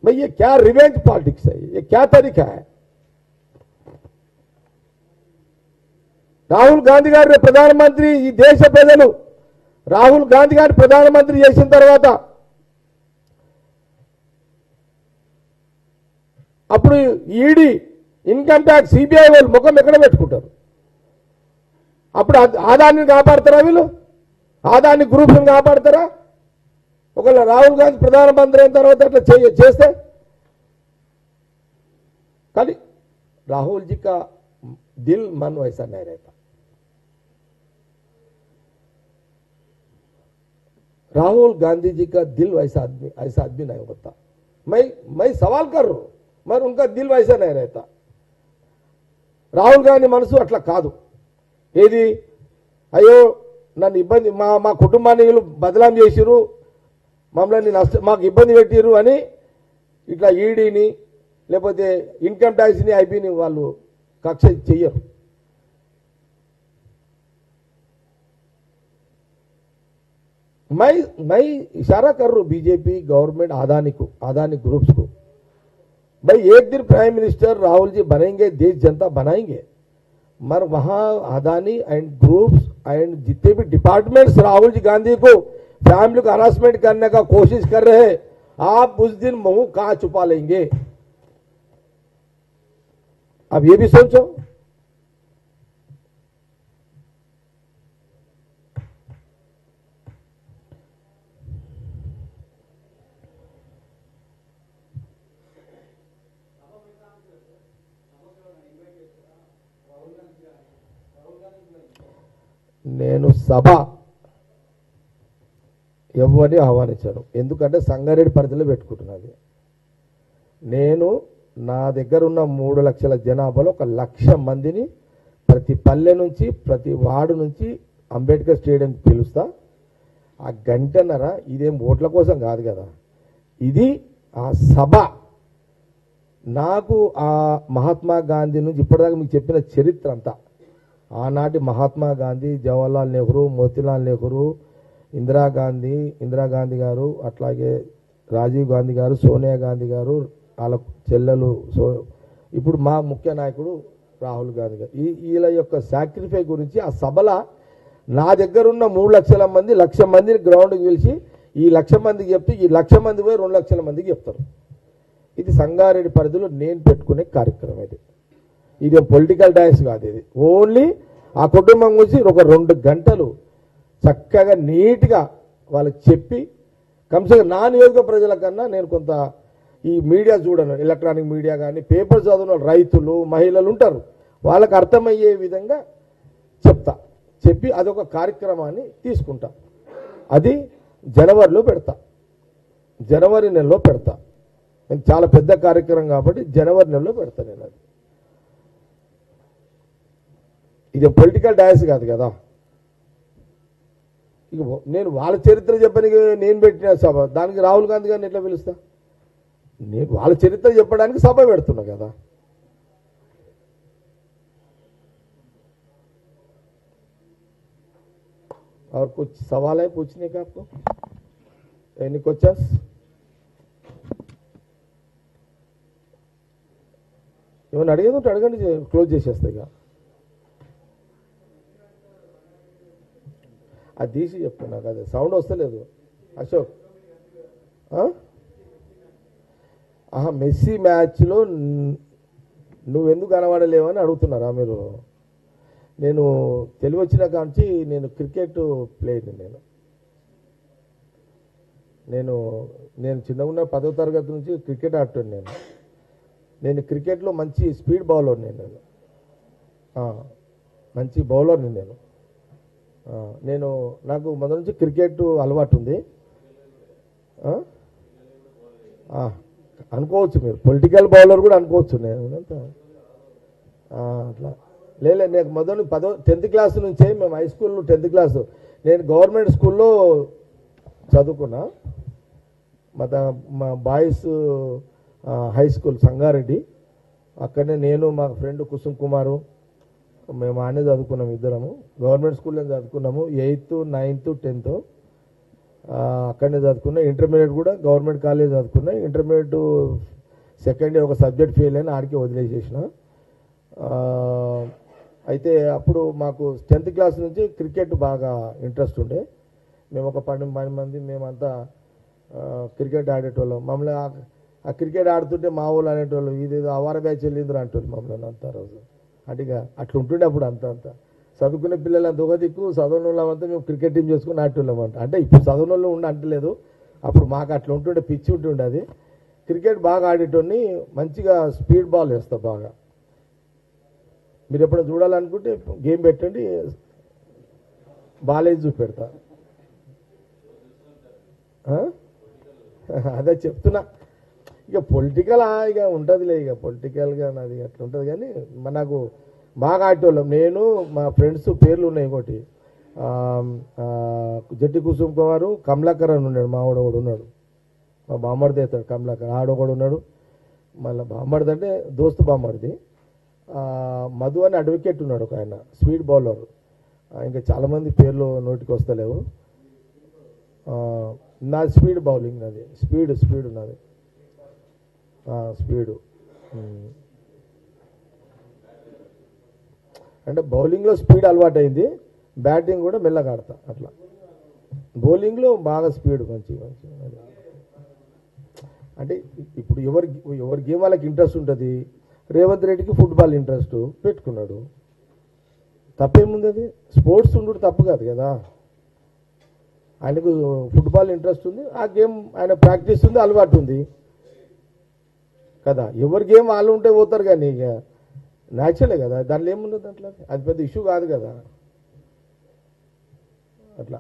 भाई ये क्या रिवेंज पॉलिटिक्स है, ये क्या तरीका है? రాహుల్ గాంధీ గారి ప్రధానమంత్రి, ఈ దేశ ప్రజలు రాహుల్ గాంధీ గారి ప్రధానమంత్రి చేసిన తర్వాత అప్పుడు ఈడీ, ఇన్కమ్ ట్యాక్స్, సిబిఐ వాళ్ళు ముఖం ఎక్కడ పెట్టుకుంటారు? అప్పుడు ఆదాన్ని కాపాడతారా వీళ్ళు? ఆదాన్ని గ్రూప్స్ని కాపాడతారా? ఒకవేళ రాహుల్ గాంధీ ప్రధానమంత్రి అయిన తర్వాత అట్లా చేస్తే? కానీ రాహుల్ जी का दिल मन वैसा नहीं रहता. राहुल गांधी जी का दिल ऐसा आदमी नहीं होता. मैं सवाल कर रहा हूं, मगर उनका दिल वैसा नहीं रहता. రాహుల్ గాంధీ మనసు అట్లా కాదు. ఏది, అయ్యో నన్ను ఇబ్బంది, మా కుటుంబాన్ని వీళ్ళు బదలాం చేసిరు, మమ్మల్ని మాకు ఇబ్బంది పెట్టిరు అని ఇట్లా ఈడీని లేకపోతే ఇన్కమ్ ట్యాక్స్ని ఐబీని వాళ్ళు కక్ష చెయ్యరు. मैं इशारा कर रहा हूं बीजेपी गवर्नमेंट अदानी ग्रुप्स को, भाई एक दिन प्राइम मिनिस्टर राहुल जी बनेंगे, देश जनता बनाएंगे, मगर वहां अदानी एंड ग्रुप्स एंड जितने भी डिपार्टमेंट्स राहुल जी गांधी को फैमिली को हरासमेंट करने का कोशिश कर रहे हैं, आप उस दिन मुंह कहां छुपा लेंगे? अब ये भी सोचो. నేను సభ ఎవరిని ఆహ్వానించాను, ఎందుకంటే సంగారెడ్డి పరిధిలో పెట్టుకుంటున్నది. నేను నా దగ్గర ఉన్న 3 లక్షల జనాభాలో 1 లక్ష మందిని ప్రతి పల్లె నుంచి ప్రతి వార్డు నుంచి అంబేద్కర్ స్టేడియంకి పిలుస్తా. ఆ గంటన్నర ఇదేం ఓట్ల కోసం కాదు కదా, ఇది ఆ సభ. నాకు ఆ మహాత్మా గాంధీ నుంచి ఇప్పటిదాకా మీకు చెప్పిన చరిత్ర అంతా, ఆనాటి మహాత్మా గాంధీ, జవహర్లాల్ నెహ్రూ, మోతీలాల్ నెహ్రూ, ఇందిరాగాంధీ గారు, అట్లాగే రాజీవ్ గాంధీ గారు, సోనియా గాంధీ గారు, వాళ్ళ చెల్లెలు, ఇప్పుడు మా ముఖ్య నాయకుడు రాహుల్ గాంధీ గారు, వీళ్ళ యొక్క సాక్రిఫై గురించి ఆ సభల నా దగ్గర ఉన్న 3 లక్షల మంది 1 లక్ష మందిని గ్రౌండ్కి పిలిచి ఈ 1 లక్ష మందికి చెప్తే ఈ 1 లక్ష మంది పోయి 2 లక్షల మందికి చెప్తారు. ఇది సంగారెడ్డి పరిధిలో నేను పెట్టుకునే కార్యక్రమం. ఇది పొలిటికల్ డైస్ కాదు, ఇది ఓన్లీ ఆ కుటుంబం గురించి ఒక 2 గంటలు చక్కగా నీట్గా వాళ్ళకి చెప్పి, కమ్సే నా నియోజక ప్రజల కన్నా నేను కొంత ఈ మీడియా చూడను, ఎలక్ట్రానిక్ మీడియా కానీ పేపర్ చదివిన రైతులు, మహిళలు ఉంటారు, వాళ్ళకి అర్థమయ్యే విధంగా చెప్పి అదొక కార్యక్రమాన్ని తీసుకుంటా. అది జనవరిలో పెడతా, జనవరి నెలలో పెడతా. నేను చాలా పెద్ద కార్యక్రమం కాబట్టి జనవరి నెలలో పెడతా నేను. అది ఇది పొలిటికల్ డయాస్ కాదు కదా. ఇక నేను వాళ్ళ చరిత్ర చెప్పడానికి నేను పెట్టిన సభ, దానికి రాహుల్ గాంధీ గారిని ఎట్లా పిలుస్తా? నేను వాళ్ళ చరిత్ర చెప్పడానికి సభ పెడుతున్నా కదా. और कुछ सवाल है पूछने का आपको? Any questions? ఏమైనా అడిగేది ఉంటే అడగండి, క్లోజ్ చేసేస్తాయి. ఇక అది తీసి చెప్తున్నా కదా, సౌండ్ వస్తలేదు. అశోక్, మెస్సీ మ్యాచ్లో నువ్వెందుకు కనబడలేవని అడుగుతున్నారా మీరు? నేను తెలివి వచ్చిన కాంచి నేను క్రికెట్ ప్లేయర్ని. నేను చిన్నగా ఉన్న 10వ తరగతి నుంచి క్రికెట్ ఆడుతాను. నేను క్రికెట్లో మంచి స్పీడ్ బౌలర్ని, మంచి బౌలర్ని నేను నాకు మొదటి నుంచి క్రికెట్ అలవాటు ఉంది. అనుకోవచ్చు, మీరు పొలిటికల్ బౌలర్ కూడా అనుకోవచ్చు. నేను అట్లా లేదు, నేను మొదలు 10th క్లాస్ నుంచే, మేము హై స్కూల్లో 10th క్లాసు నేను గవర్నమెంట్ స్కూల్లో చదువుకున్నా. మా బాయ్స్ హై స్కూల్ సంగారెడ్డి, అక్కడనే నేను మా ఫ్రెండ్ కుసుమ్ కుమారు మేము ఆనే చదువుకున్నాము. ఇద్దరము గవర్నమెంట్ స్కూల్లో చదువుకున్నాము. 8th, 9th, 10th. అక్కడనే చదువుకున్నా. ఇంటర్మీడియట్ కూడా గవర్నమెంట్ కాలేజ్ చదువుకున్నా. ఇంటర్మీడియట్ సెకండ్ ఇయర్ ఒక సబ్జెక్ట్ ఫెయిల్ అయినా ఆడికి వదిలేసేసిన. అయితే అప్పుడు మాకు 10th క్లాస్ నుంచి క్రికెట్ బాగా ఇంట్రెస్ట్ ఉండే. మేము ఒక 12 మంది మేమంతా క్రికెట్ ఆడేటోళ్ళం. మమ్మల్ని ఆ క్రికెట్ ఆడుతుంటే మా ఊళ్ళు అనేటోళ్ళు, ఇదేదో అవార బ్యాచ్ వెళ్ళిందిరా అంటోళ్ళు మమ్మల్ని అంతా రోజు. అంటే ఇక అట్లా ఉంటుండే అప్పుడు అంతా చదువుకునే పిల్లలంతా ఒక దిక్కు, చదవని వాళ్ళంతా మేము క్రికెట్ టీం చేసుకుని ఆడేటోళ్ళం అంట. అంటే ఇప్పుడు చదవని వాళ్ళు ఉండి అంటలేదు, అప్పుడు మాకు అట్లా ఉంటుండే, పిచ్చి ఉంటుండే. అది క్రికెట్ బాగా ఆడేటోని, మంచిగా స్పీడ్ బాల్ వేస్తా బాగా. మీరు ఎప్పుడైనా చూడాలనుకుంటే గేమ్ పెట్టండి, బాల్ వేసి చూపెడతా. అదే చెప్తున్నా. ఇక పొలిటికల్ ఇక ఉంటుందిలే, ఇక పొలిటికల్గా నాది అట్లా ఉంటుంది. కానీ నాకు బాగా ఆడేటోళ్ళం. నేను మా ఫ్రెండ్స్ పేర్లు ఉన్నాయి. ఇంకోటి జట్టి కుసుమ్ కుమారు, కమలాకర్ అని ఉన్నాడు, మా వాడు ఒకడు ఉన్నాడు, మా బామ్మడిది అవుతాడు కమలాకర్, ఆడొకడు ఉన్నాడు. మళ్ళీ బామ్మడిది అంటే దోస్తు బామ్మడిది. మధు అని అడ్వకేట్ ఉన్నాడు ఒక ఆయన, స్పీడ్ బౌలర్. ఇంకా చాలామంది పేర్లు నోటికి వస్తలేవు. నాది స్పీడ్ బౌలింగ్, నాది స్పీడ్ నాది స్పీడు. అంటే బౌలింగ్లో స్పీడ్ అలవాటు అయింది, బ్యాటింగ్ కూడా మెల్లగా ఆడతా. అట్లా బౌలింగ్లో బాగా స్పీడ్ మంచి. అంటే ఇప్పుడు ఎవరి గేమ్ వాళ్ళకి ఇంట్రెస్ట్ ఉంటుంది. రేవంత్ రెడ్డికి ఫుట్బాల్ ఇంట్రెస్ట్ పెట్టుకున్నాడు, తప్పేముంది? అది స్పోర్ట్స్ ఉండు తప్పు కాదు కదా. ఆయనకు ఫుట్బాల్ ఇంట్రెస్ట్ ఉంది, ఆ గేమ్ ఆయన ప్రాక్టీస్ ఉంది, అలవాటు ఉంది కదా. ఎవరి గేమ్ వాళ్ళు ఉంటే పోతారు, కానీ ఇక న్యాచురలే కదా, దాంట్లో ఏముండదు. దాంట్లో అది పెద్ద ఇష్యూ కాదు కదా. అట్లా